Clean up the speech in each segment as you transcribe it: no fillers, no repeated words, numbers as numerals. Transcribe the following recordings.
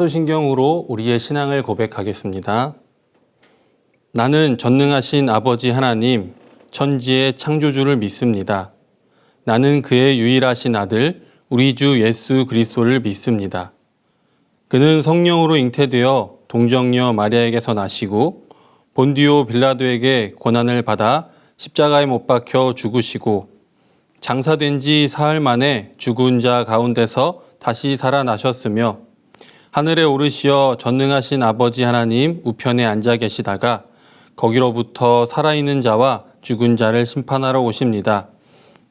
사도신경으로 우리의 신앙을 고백하겠습니다. 나는 전능하신 아버지 하나님, 천지의 창조주를 믿습니다. 나는 그의 유일하신 아들, 우리 주 예수 그리스도를 믿습니다. 그는 성령으로 잉태되어 동정녀 마리아에게서 나시고 본디오 빌라도에게 고난을 받아 십자가에 못 박혀 죽으시고 장사된 지 사흘 만에 죽은 자 가운데서 다시 살아나셨으며 하늘에 오르시어 전능하신 아버지 하나님 우편에 앉아 계시다가 거기로부터 살아있는 자와 죽은 자를 심판하러 오십니다.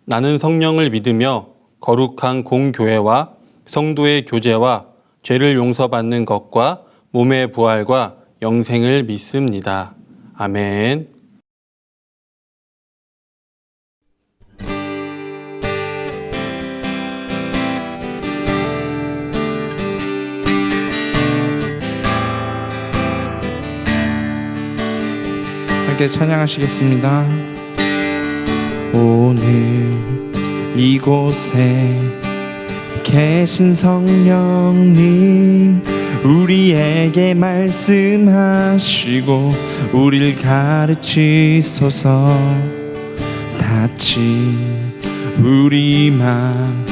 나는 성령을 믿으며 거룩한 공교회와 성도의 교제와 죄를 용서받는 것과 몸의 부활과 영생을 믿습니다. 아멘. 함께 찬양하시겠습니다. 오늘 이곳에 계신 성령님, 우리에게 말씀하시고 우리를 가르치소서. 닫힌 우리 맘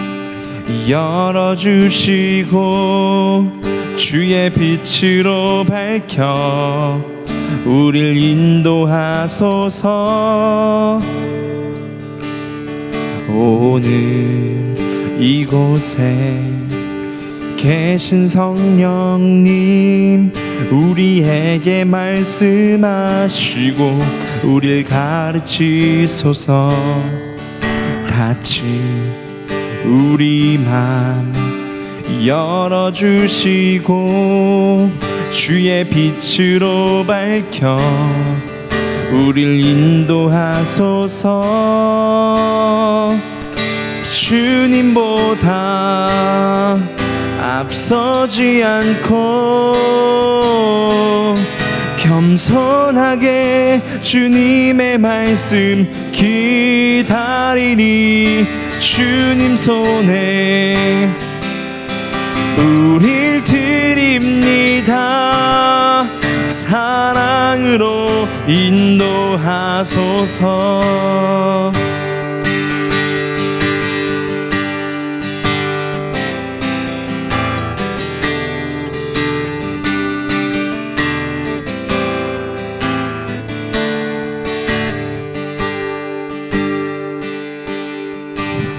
열어주시고 주의 빛으로 밝혀 우리를 인도하소서. 오늘 이곳에 계신 성령님, 우리에게 말씀하시고 우리를 가르치소서. 닫힌 우리 맘 열어주시고 주의 빛으로 밝혀 우리를 인도하소서. 주님보다 앞서지 않고 겸손하게 주님의 말씀 기다리니 주님 손에 우릴 드립니다. 사랑으로 인도하소서.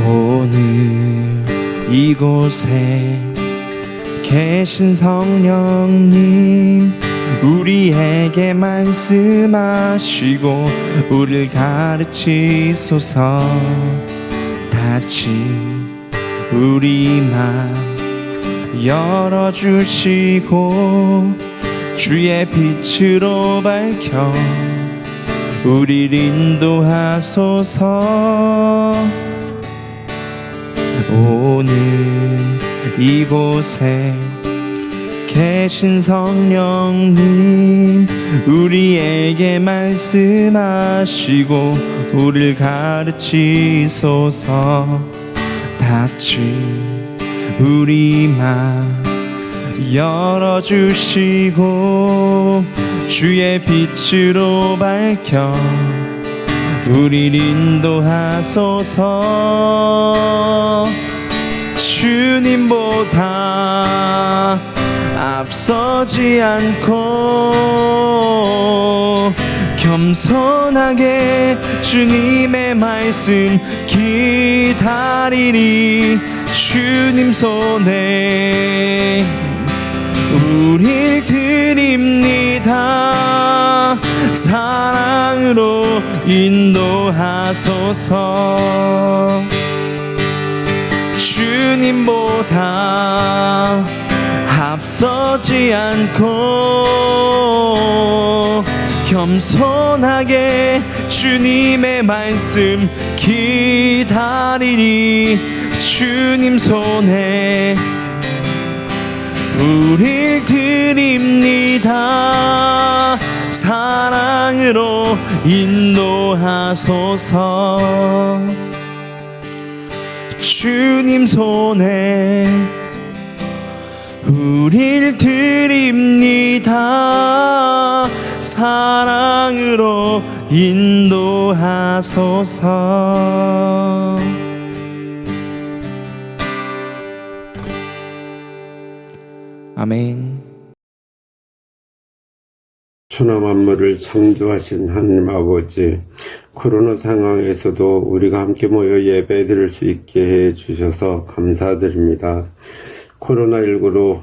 오늘 이곳에 계신 성령님, 우리에게 말씀하시고 우리를 가르치소서. 닫힌 우리 맘 열어주시고 주의 빛으로 밝혀 우리를 인도하소서. 오늘 이곳에 계신 성령님, 우리에게 말씀하시고 우리를 가르치소서. 닫힌 우리 맘 열어주시고 주의 빛으로 밝혀 우리를 인도하소서. 주님보다 앞서지 않고 겸손하게 주님의 말씀 기다리니 주님 손에 우릴 드립니다. 사랑으로 인도하소서. 주님보다 앞서지 않고 겸손하게 주님의 말씀 기다리니 주님 손에 우릴 드립니다. 사랑으로 인도하소서. 주님 손에 우릴 드립니다. 사랑으로 인도하소서. 아멘. 천하 만물을 창조하신 하나님 아버지, 코로나 상황에서도 우리가 함께 모여 예배드릴 수 있게 해 주셔서 감사드립니다. 코로나19로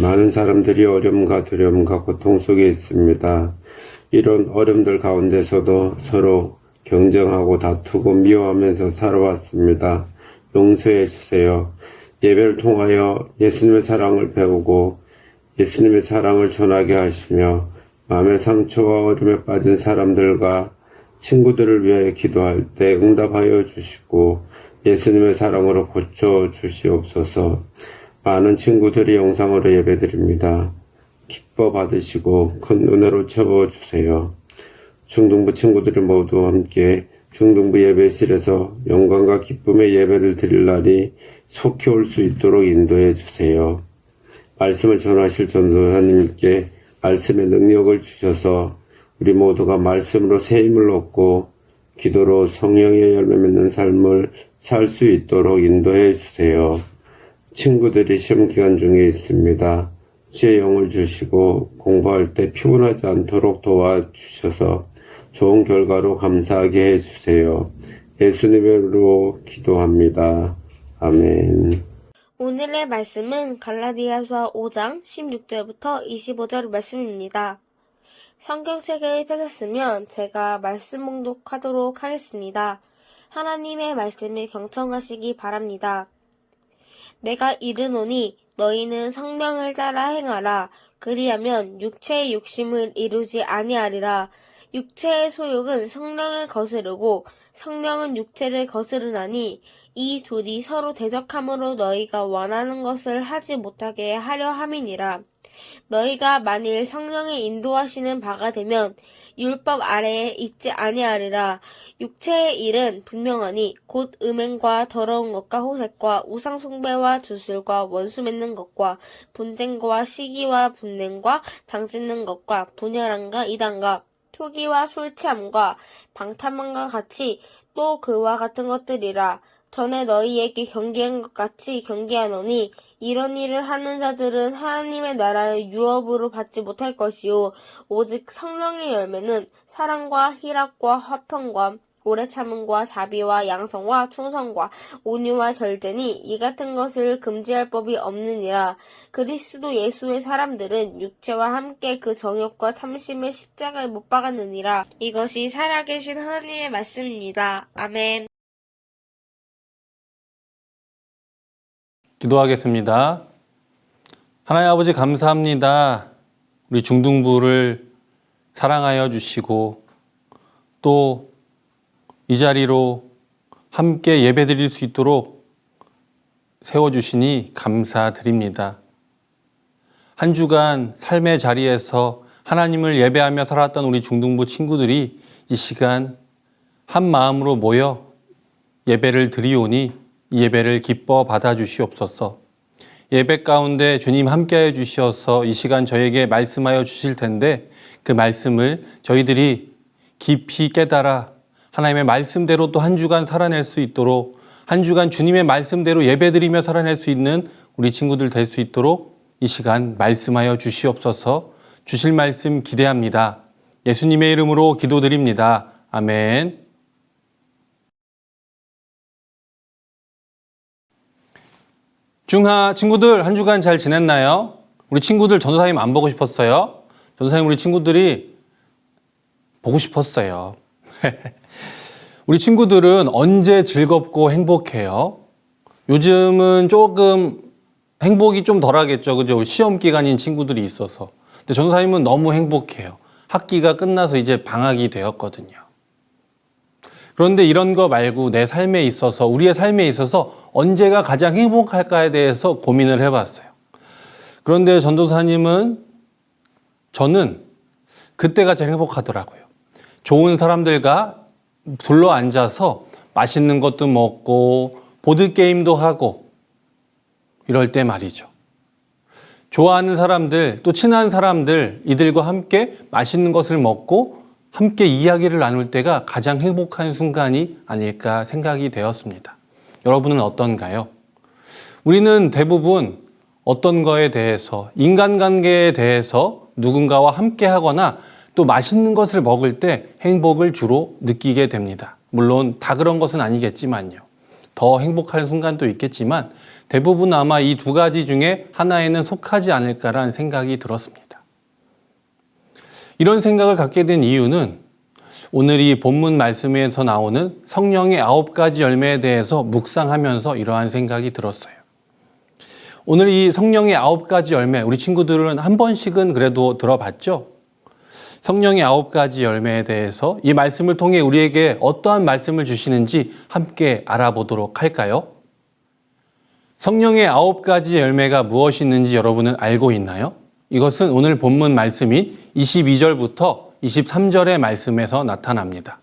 많은 사람들이 어려움과 두려움과 고통 속에 있습니다. 이런 어려움들 가운데서도 서로 경쟁하고 다투고 미워하면서 살아왔습니다. 용서해 주세요. 예배를 통하여 예수님의 사랑을 배우고 예수님의 사랑을 전하게 하시며 마음의 상처와 어려움에 빠진 사람들과 친구들을 위하여 기도할 때 응답하여 주시고 예수님의 사랑으로 고쳐 주시옵소서. 많은 친구들이 영상으로 예배드립니다. 기뻐 받으시고 큰 은혜로 채워주세요. 중등부 친구들이 모두 함께 중등부 예배실에서 영광과 기쁨의 예배를 드릴 날이 속히 올 수 있도록 인도해 주세요. 말씀을 전하실 전도사님께 말씀의 능력을 주셔서 우리 모두가 말씀으로 새 힘을 얻고 기도로 성령의 열매 맺는 삶을 살 수 있도록 인도해 주세요. 친구들이 시험 기간 중에 있습니다. 주의 영을 주시고 공부할 때 피곤하지 않도록 도와주셔서 좋은 결과로 감사하게 해주세요. 예수님으로 기도합니다. 아멘. 오늘의 말씀은 갈라디아서 5장 16절부터 25절 말씀입니다. 성경 책을 펴셨으면 제가 말씀 봉독하도록 하겠습니다. 하나님의 말씀을 경청하시기 바랍니다. 내가 이르노니 너희는 성령을 따라 행하라. 그리하면 육체의 욕심을 이루지 아니하리라. 육체의 소욕은 성령을 거스르고 성령은 육체를 거스르나니 이 둘이 서로 대적함으로 너희가 원하는 것을 하지 못하게 하려 함이니라. 너희가 만일 성령의 인도하시는 바가 되면 율법 아래에 있지 아니하리라. 육체의 일은 분명하니 곧 음행과 더러운 것과 호색과 우상 숭배와 주술과 원수 맺는 것과 분쟁과 시기와 분냄과 당짓는 것과 분열함과 이단과 투기와 술 취함과 방탕함과 같이 또 그와 같은 것들이라. 전에 너희에게 경계한 것 같이 경계하노니 이런 일을 하는 자들은 하나님의 나라를 유업으로 받지 못할 것이요 오직 성령의 열매는 사랑과 희락과 화평과 오래 참음과 자비와 양성과 충성과 온유와 절제니 이 같은 것을 금지할 법이 없느니라. 그리스도 예수의 사람들은 육체와 함께 그 정욕과 탐심의 십자가에 못 박았느니라. 이것이 살아계신 하나님의 말씀입니다. 아멘. 기도하겠습니다. 하나님 아버지 감사합니다. 우리 중등부를 사랑하여 주시고 또 이 자리로 함께 예배드릴 수 있도록 세워주시니 감사드립니다. 한 주간 삶의 자리에서 하나님을 예배하며 살았던 우리 중등부 친구들이 이 시간 한 마음으로 모여 예배를 드리오니 이 예배를 기뻐 받아주시옵소서. 예배 가운데 주님 함께하여 주시어서 이 시간 저에게 말씀하여 주실 텐데 그 말씀을 저희들이 깊이 깨달아 하나님의 말씀대로 또 한 주간 살아낼 수 있도록 한 주간 주님의 말씀대로 예배드리며 살아낼 수 있는 우리 친구들 될 수 있도록 이 시간 말씀하여 주시옵소서. 주실 말씀 기대합니다. 예수님의 이름으로 기도드립니다. 아멘. 중하 친구들 한 주간 잘 지냈나요? 우리 친구들 전도사님 안 보고 싶었어요? 전도사님 우리 친구들이 보고 싶었어요. 우리 친구들은 언제 즐겁고 행복해요? 요즘은 조금 행복이 좀 덜하겠죠. 그죠? 시험 기간인 친구들이 있어서. 근데 전도사님은 너무 행복해요. 학기가 끝나서 이제 방학이 되었거든요. 그런데 이런 거 말고 내 삶에 있어서, 우리의 삶에 있어서 언제가 가장 행복할까에 대해서 고민을 해봤어요. 그런데 전도사님은 저는 그때가 제일 행복하더라고요. 좋은 사람들과 둘러 앉아서 맛있는 것도 먹고 보드게임도 하고 이럴 때 말이죠. 좋아하는 사람들, 또 친한 사람들, 이들과 함께 맛있는 것을 먹고 함께 이야기를 나눌 때가 가장 행복한 순간이 아닐까 생각이 되었습니다. 여러분은 어떤가요? 우리는 대부분 어떤 거에 대해서, 인간관계에 대해서 누군가와 함께 하거나 또 맛있는 것을 먹을 때 행복을 주로 느끼게 됩니다. 물론 다 그런 것은 아니겠지만요. 더 행복한 순간도 있겠지만 대부분 아마 이 두 가지 중에 하나에는 속하지 않을까라는 생각이 들었습니다. 이런 생각을 갖게 된 이유는 오늘 이 본문 말씀에서 나오는 성령의 9가지 열매에 대해서 묵상하면서 이러한 생각이 들었어요. 오늘 이 성령의 9가지 열매, 우리 친구들은 한 번씩은 그래도 들어봤죠? 성령의 9가지 열매에 대해서 이 말씀을 통해 우리에게 어떠한 말씀을 주시는지 함께 알아보도록 할까요? 성령의 9가지 열매가 무엇이 있는지 여러분은 알고 있나요? 이것은 오늘 본문 말씀인 22절부터 23절의 말씀에서 나타납니다.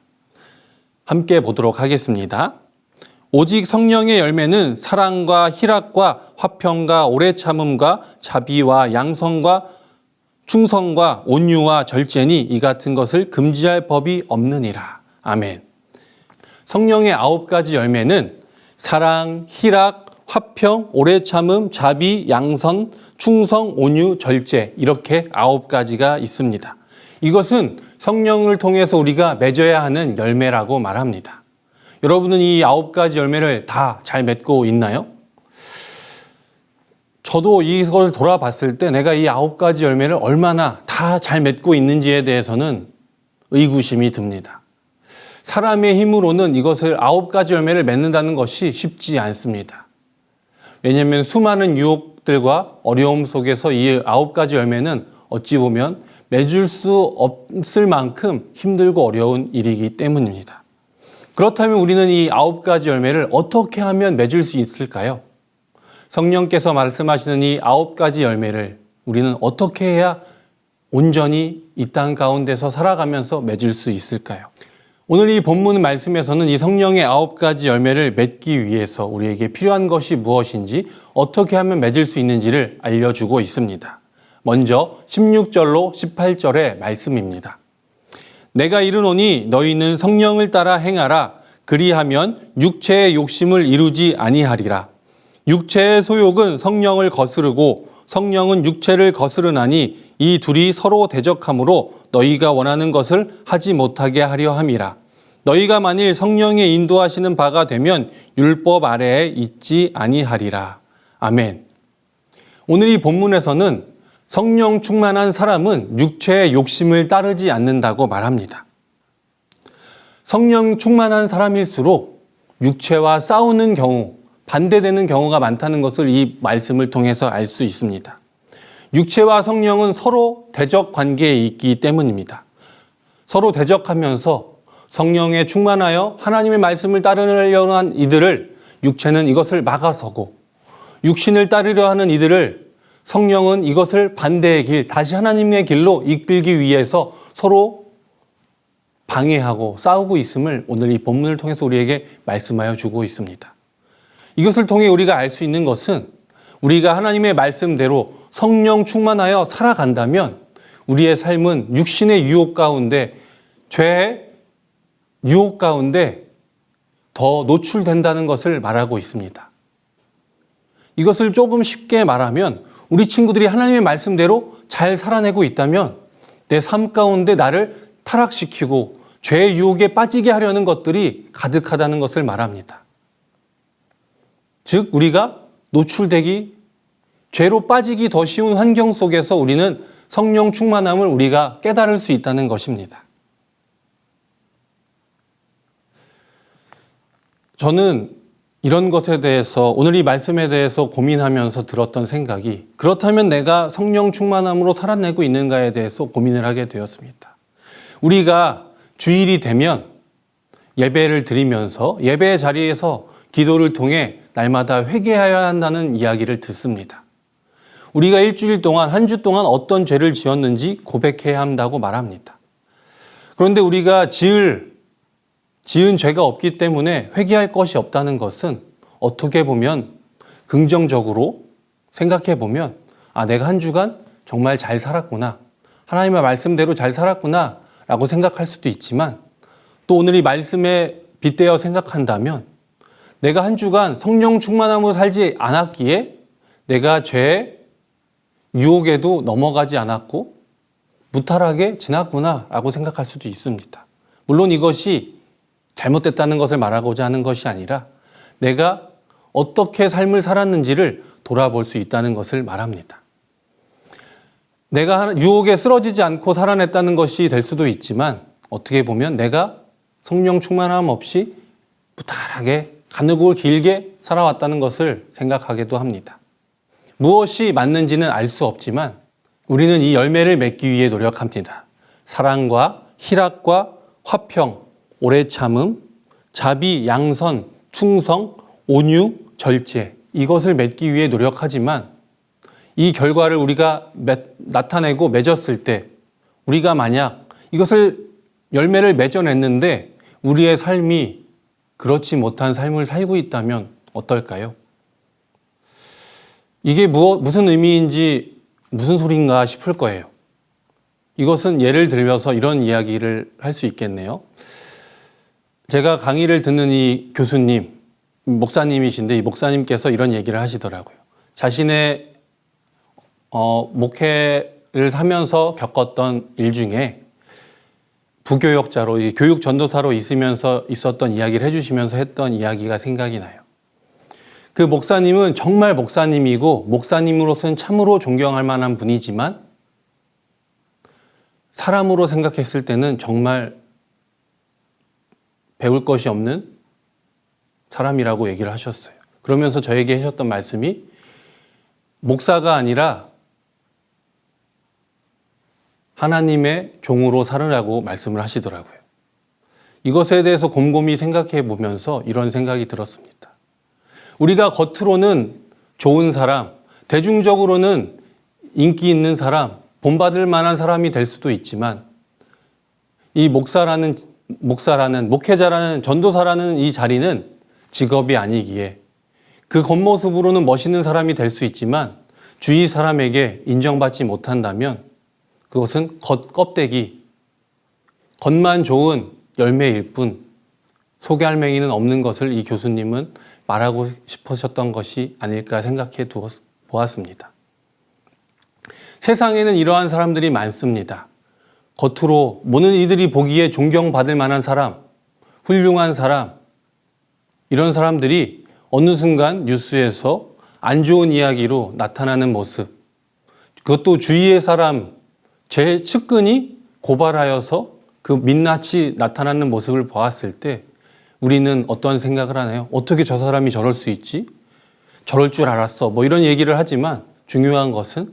함께 보도록 하겠습니다. 오직 성령의 열매는 사랑과 희락과 화평과 오래 참음과 자비와 양선과 충성과 온유와 절제니 이 같은 것을 금지할 법이 없느니라. 아멘. 성령의 9가지 열매는 사랑, 희락, 화평, 오래 참음, 자비, 양선, 충성, 온유, 절제 이렇게 9가지가 있습니다. 이것은 성령을 통해서 우리가 맺어야 하는 열매라고 말합니다. 여러분은 이 9가지 열매를 다 잘 맺고 있나요? 저도 이걸 돌아봤을 때 내가 이 9가지 열매를 얼마나 다 잘 맺고 있는지에 대해서는 의구심이 듭니다. 사람의 힘으로는 이것을 9가지 열매를 맺는다는 것이 쉽지 않습니다. 왜냐하면 수많은 유혹들과 어려움 속에서 이 9가지 열매는 어찌 보면 맺을 수 없을 만큼 힘들고 어려운 일이기 때문입니다. 그렇다면 우리는 이 9가지 열매를 어떻게 하면 맺을 수 있을까요? 성령께서 말씀하시는 이 9가지 열매를 우리는 어떻게 해야 온전히 이 땅 가운데서 살아가면서 맺을 수 있을까요? 오늘 이 본문 말씀에서는 이 성령의 9가지 열매를 맺기 위해서 우리에게 필요한 것이 무엇인지 어떻게 하면 맺을 수 있는지를 알려주고 있습니다. 먼저 16절로 18절의 말씀입니다. 내가 이르노니 너희는 성령을 따라 행하라. 그리하면 육체의 욕심을 이루지 아니하리라. 육체의 소욕은 성령을 거스르고 성령은 육체를 거스르나니 이 둘이 서로 대적하므로 너희가 원하는 것을 하지 못하게 하려 함이라. 너희가 만일 성령의 인도하시는 바가 되면 율법 아래에 있지 아니하리라. 아멘. 오늘 이 본문에서는 성령 충만한 사람은 육체의 욕심을 따르지 않는다고 말합니다. 성령 충만한 사람일수록 육체와 싸우는 경우, 반대되는 경우가 많다는 것을 이 말씀을 통해서 알 수 있습니다. 육체와 성령은 서로 대적 관계에 있기 때문입니다. 서로 대적하면서 성령에 충만하여 하나님의 말씀을 따르려고 한 이들을 육체는 이것을 막아서고 육신을 따르려 하는 이들을 성령은 이것을 반대의 길, 다시 하나님의 길로 이끌기 위해서 서로 방해하고 싸우고 있음을 오늘 이 본문을 통해서 우리에게 말씀하여 주고 있습니다. 이것을 통해 우리가 알 수 있는 것은 우리가 하나님의 말씀대로 성령 충만하여 살아간다면 우리의 삶은 육신의 유혹 가운데, 죄의 유혹 가운데 더 노출된다는 것을 말하고 있습니다. 이것을 조금 쉽게 말하면 우리 친구들이 하나님의 말씀대로 잘 살아내고 있다면 내 삶 가운데 나를 타락시키고 죄의 유혹에 빠지게 하려는 것들이 가득하다는 것을 말합니다. 즉 우리가 노출되기, 죄로 빠지기 더 쉬운 환경 속에서 우리는 성령 충만함을 우리가 깨달을 수 있다는 것입니다. 저는 이런 것에 대해서 오늘 이 말씀에 대해서 고민하면서 들었던 생각이 그렇다면 내가 성령 충만함으로 살아내고 있는가에 대해서 고민을 하게 되었습니다. 우리가 주일이 되면 예배를 드리면서 예배의 자리에서 기도를 통해 날마다 회개해야 한다는 이야기를 듣습니다. 우리가 일주일 동안, 한 주 동안 어떤 죄를 지었는지 고백해야 한다고 말합니다. 그런데 우리가 지은 죄가 없기 때문에 회개할 것이 없다는 것은 어떻게 보면 긍정적으로 생각해 보면 아, 내가 한 주간 정말 잘 살았구나. 하나님의 말씀대로 잘 살았구나 라고 생각할 수도 있지만 또 오늘 이 말씀에 빗대어 생각한다면 내가 한 주간 성령 충만함으로 살지 않았기에 내가 죄의 유혹에도 넘어가지 않았고 무탈하게 지났구나 라고 생각할 수도 있습니다. 물론 이것이 잘못됐다는 것을 말하고자 하는 것이 아니라 내가 어떻게 삶을 살았는지를 돌아볼 수 있다는 것을 말합니다. 내가 유혹에 쓰러지지 않고 살아냈다는 것이 될 수도 있지만 어떻게 보면 내가 성령 충만함 없이 무탈하게 가늘고 길게 살아왔다는 것을 생각하기도 합니다. 무엇이 맞는지는 알 수 없지만 우리는 이 열매를 맺기 위해 노력합니다. 사랑과 희락과 화평, 오래 참음, 자비, 양선, 충성, 온유, 절제 이것을 맺기 위해 노력하지만 이 결과를 우리가 나타내고 맺었을 때 우리가 만약 이것을 열매를 맺어냈는데 우리의 삶이 그렇지 못한 삶을 살고 있다면 어떨까요? 이게 무슨 의미인지 무슨 소린가 싶을 거예요. 이것은 예를 들면서 이런 이야기를 할 수 있겠네요. 제가 강의를 듣는 이 교수님, 목사님이신데 이 목사님께서 이런 얘기를 하시더라고요. 자신의 목회를 하면서 겪었던 일 중에 부교역자로 교육 전도사로 있으면서 있었던 이야기를 해주시면서 했던 이야기가 생각이 나요. 그 목사님은 정말 목사님이고 목사님으로서는 참으로 존경할 만한 분이지만 사람으로 생각했을 때는 정말 배울 것이 없는 사람이라고 얘기를 하셨어요. 그러면서 저에게 하셨던 말씀이 목사가 아니라 하나님의 종으로 살으라고 말씀을 하시더라고요. 이것에 대해서 곰곰이 생각해 보면서 이런 생각이 들었습니다. 우리가 겉으로는 좋은 사람, 대중적으로는 인기 있는 사람, 본받을 만한 사람이 될 수도 있지만 이 목회자라는 전도사라는 이 자리는 직업이 아니기에 그 겉모습으로는 멋있는 사람이 될 수 있지만 주위 사람에게 인정받지 못한다면 그것은 껍데기, 겉만 좋은 열매일 뿐 속의 알맹이는 없는 것을 이 교수님은 말하고 싶으셨던 것이 아닐까 생각해 보았습니다. 세상에는 이러한 사람들이 많습니다. 겉으로 모든 이들이 보기에 존경받을 만한 사람, 훌륭한 사람, 이런 사람들이 어느 순간 뉴스에서 안 좋은 이야기로 나타나는 모습, 그것도 주위의 사람, 제 측근이 고발하여서 그 민낯이 나타나는 모습을 보았을 때 우리는 어떤 생각을 하나요? 어떻게 저 사람이 저럴 수 있지? 저럴 줄 알았어. 뭐 이런 얘기를 하지만 중요한 것은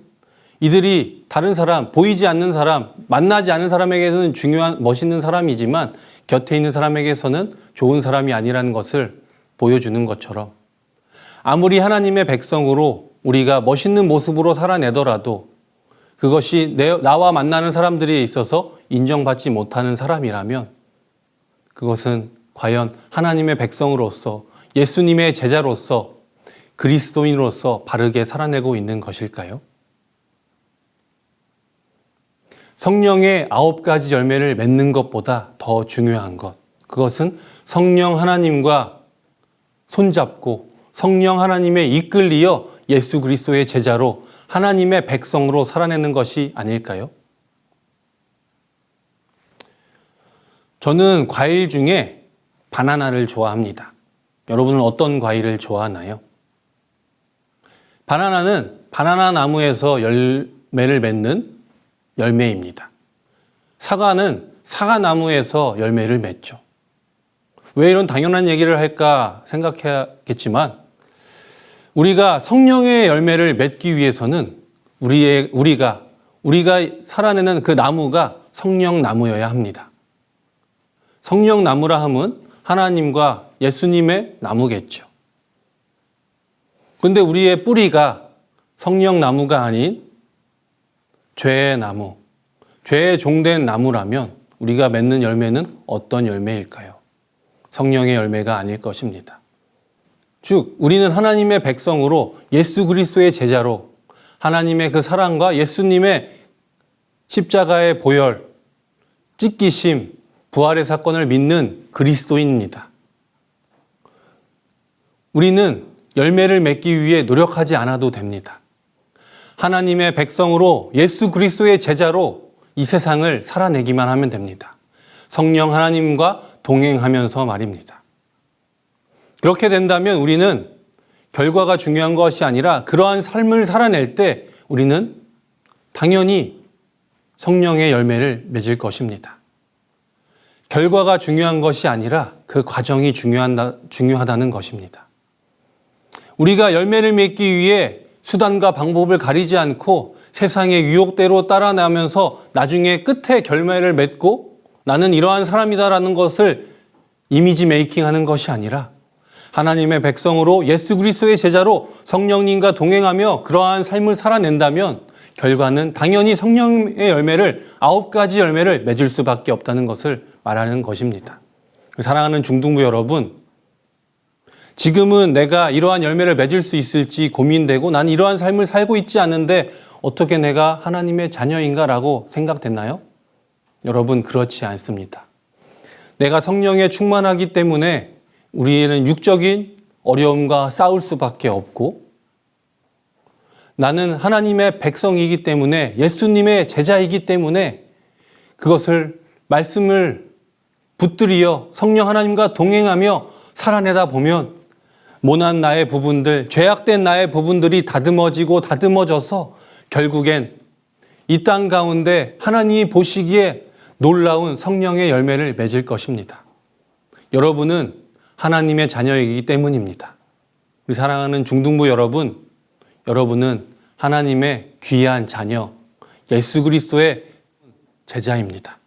이들이 다른 사람, 보이지 않는 사람, 만나지 않은 사람에게서는 중요한, 멋있는 사람이지만 곁에 있는 사람에게서는 좋은 사람이 아니라는 것을 보여주는 것처럼 아무리 하나님의 백성으로 우리가 멋있는 모습으로 살아내더라도 그것이 나와 만나는 사람들에 있어서 인정받지 못하는 사람이라면 그것은 과연 하나님의 백성으로서 예수님의 제자로서 그리스도인으로서 바르게 살아내고 있는 것일까요? 성령의 9가지 열매를 맺는 것보다 더 중요한 것, 그것은 성령 하나님과 손잡고 성령 하나님의 이끌리어 예수 그리스도의 제자로 하나님의 백성으로 살아내는 것이 아닐까요? 저는 과일 중에 바나나를 좋아합니다. 여러분은 어떤 과일을 좋아하나요? 바나나는 바나나 나무에서 열매를 맺는 열매입니다. 사과는 사과나무에서 열매를 맺죠. 왜 이런 당연한 얘기를 할까 생각해야겠지만 우리가 성령의 열매를 맺기 위해서는 우리가 살아내는 그 나무가 성령나무여야 합니다. 성령나무라 함은 하나님과 예수님의 나무겠죠. 그런데 우리의 뿌리가 성령나무가 아닌 죄의 나무, 죄에 종된 나무라면 우리가 맺는 열매는 어떤 열매일까요? 성령의 열매가 아닐 것입니다. 즉, 우리는 하나님의 백성으로 예수 그리스도의 제자로 하나님의 그 사랑과 예수님의 십자가의 보혈, 찢기심, 부활의 사건을 믿는 그리스도인입니다. 우리는 열매를 맺기 위해 노력하지 않아도 됩니다. 하나님의 백성으로 예수 그리스도의 제자로 이 세상을 살아내기만 하면 됩니다. 성령 하나님과 동행하면서 말입니다. 그렇게 된다면 우리는 결과가 중요한 것이 아니라 그러한 삶을 살아낼 때 우리는 당연히 성령의 열매를 맺을 것입니다. 결과가 중요한 것이 아니라 그 과정이 중요하다는 것입니다. 우리가 열매를 맺기 위해 수단과 방법을 가리지 않고 세상의 유혹대로 따라나면서 나중에 끝에 결말을 맺고 나는 이러한 사람이다라는 것을 이미지 메이킹하는 것이 아니라 하나님의 백성으로 예수 그리스도의 제자로 성령님과 동행하며 그러한 삶을 살아낸다면 결과는 당연히 성령의 열매를 9가지 열매를 맺을 수밖에 없다는 것을 말하는 것입니다. 사랑하는 중등부 여러분, 지금은 내가 이러한 열매를 맺을 수 있을지 고민되고 난 이러한 삶을 살고 있지 않은데 어떻게 내가 하나님의 자녀인가라고 생각됐나요? 여러분, 그렇지 않습니다. 내가 성령에 충만하기 때문에 우리는 육적인 어려움과 싸울 수밖에 없고 나는 하나님의 백성이기 때문에 예수님의 제자이기 때문에 그것을 말씀을 붙들이어 성령 하나님과 동행하며 살아내다 보면 모난 나의 부분들, 죄악된 나의 부분들이 다듬어지고 다듬어져서 결국엔 이 땅 가운데 하나님이 보시기에 놀라운 성령의 열매를 맺을 것입니다. 여러분은 하나님의 자녀이기 때문입니다. 우리 사랑하는 중등부 여러분, 여러분은 하나님의 귀한 자녀, 예수 그리스도의 제자입니다.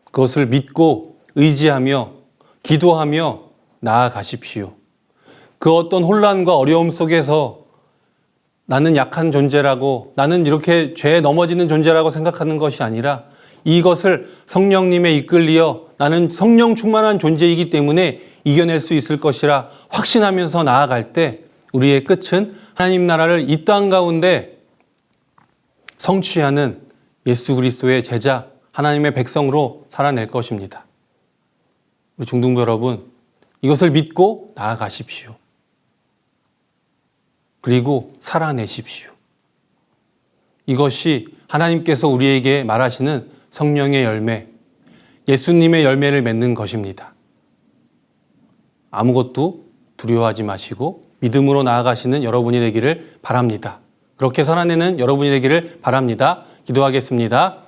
그것을 믿고 의지하며 기도하며 나아가십시오. 그 어떤 혼란과 어려움 속에서 나는 약한 존재라고, 나는 이렇게 죄에 넘어지는 존재라고 생각하는 것이 아니라 이것을 성령님에 이끌리어 나는 성령 충만한 존재이기 때문에 이겨낼 수 있을 것이라 확신하면서 나아갈 때 우리의 끝은 하나님 나라를 이 땅 가운데 성취하는 예수 그리스도의 제자, 하나님의 백성으로 살아낼 것입니다. 우리 중등부 여러분, 이것을 믿고 나아가십시오. 그리고 살아내십시오. 이것이 하나님께서 우리에게 말하시는 성령의 열매, 예수님의 열매를 맺는 것입니다. 아무것도 두려워하지 마시고 믿음으로 나아가시는 여러분이 되기를 바랍니다. 그렇게 살아내는 여러분이 되기를 바랍니다. 기도하겠습니다.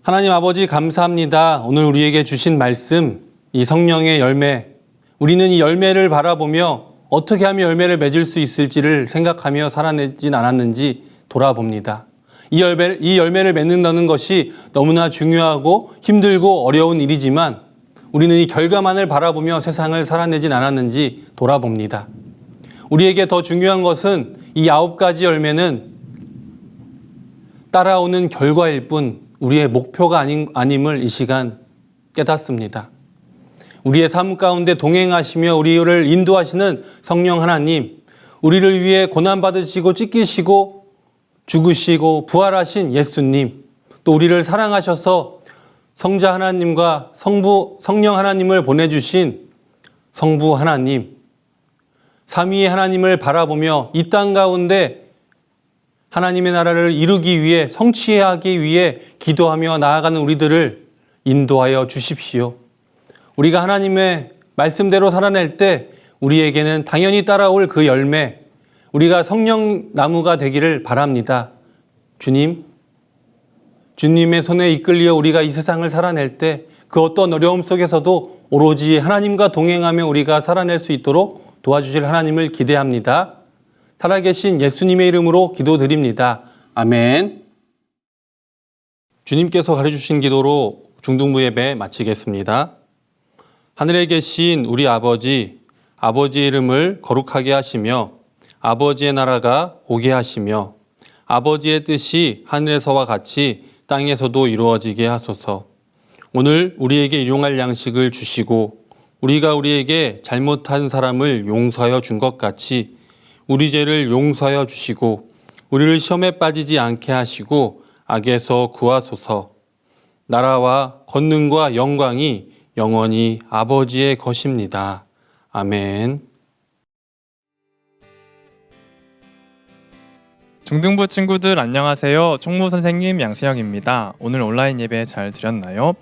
하나님 아버지 감사합니다. 오늘 우리에게 주신 말씀, 이 성령의 열매, 우리는 이 열매를 바라보며 어떻게 하면 열매를 맺을 수 있을지를 생각하며 살아내진 않았는지 돌아봅니다. 이 열매를 맺는다는 것이 너무나 중요하고 힘들고 어려운 일이지만 우리는 이 결과만을 바라보며 세상을 살아내진 않았는지 돌아봅니다. 우리에게 더 중요한 것은 이 9가지 열매는 따라오는 결과일 뿐 우리의 목표가 아님을 이 시간 깨닫습니다. 우리의 삶 가운데 동행하시며 우리를 인도하시는 성령 하나님, 우리를 위해 고난받으시고 찢기시고 죽으시고 부활하신 예수님, 또 우리를 사랑하셔서 성자 하나님과 성령 하나님을 보내주신 성부 하나님, 삼위의 하나님을 바라보며 이 땅 가운데 하나님의 나라를 이루기 위해 성취하기 위해 기도하며 나아가는 우리들을 인도하여 주십시오. 우리가 하나님의 말씀대로 살아낼 때 우리에게는 당연히 따라올 그 열매, 우리가 성령 나무가 되기를 바랍니다. 주님의 손에 이끌려 우리가 이 세상을 살아낼 때 그 어떤 어려움 속에서도 오로지 하나님과 동행하며 우리가 살아낼 수 있도록 도와주실 하나님을 기대합니다. 살아계신 예수님의 이름으로 기도드립니다. 아멘. 주님께서 가르쳐주신 기도로 중등부 예배 마치겠습니다. 하늘에 계신 우리 아버지의 이름을 거룩하게 하시며 아버지의 나라가 오게 하시며 아버지의 뜻이 하늘에서와 같이 땅에서도 이루어지게 하소서. 오늘 우리에게 일용할 양식을 주시고 우리가 우리에게 잘못한 사람을 용서하여 준 것 같이 우리 죄를 용서하여 주시고 우리를 시험에 빠지지 않게 하시고 악에서 구하소서. 나라와 권능과 영광이 영원히 아버지의 것입니다. 아멘. 중등부 친구들 안녕하세요. 총무 선생님 양세형입니다. 오늘 온라인 예배 잘 드렸나요?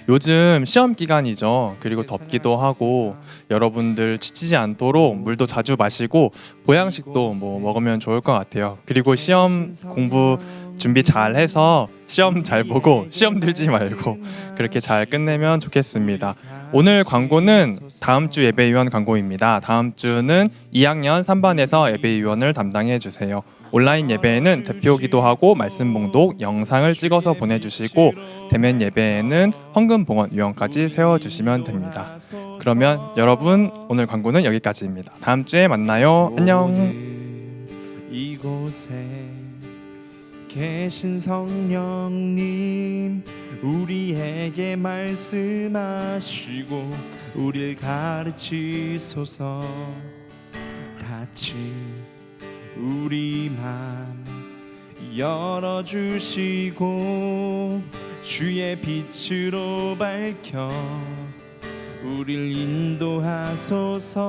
요즘 시험 기간이죠. 그리고 덥기도 하고 여러분들 지치지 않도록 물도 자주 마시고 보양식도 먹으면 좋을 것 같아요. 그리고 시험 공부 준비 잘 해서 시험 잘 보고 시험 들지 말고 그렇게 잘 끝내면 좋겠습니다. 오늘 광고는 다음 주 예배위원 광고입니다. 다음 주는 2학년 3반에서 예배위원을 담당해 주세요. 온라인 예배에는 대표 기도하고 말씀 봉독 영상을 찍어서 보내주시고 대면 예배에는 헌금 봉헌 유형까지 세워주시면 됩니다. 그러면 여러분 오늘 광고는 여기까지입니다. 다음 주에 만나요. 안녕. 이곳에 계신 성령님 우리에게 말씀하시고 우릴 가르치소서. 같이 우리 맘 열어주시고 주의 빛으로 밝혀 우릴 인도하소서.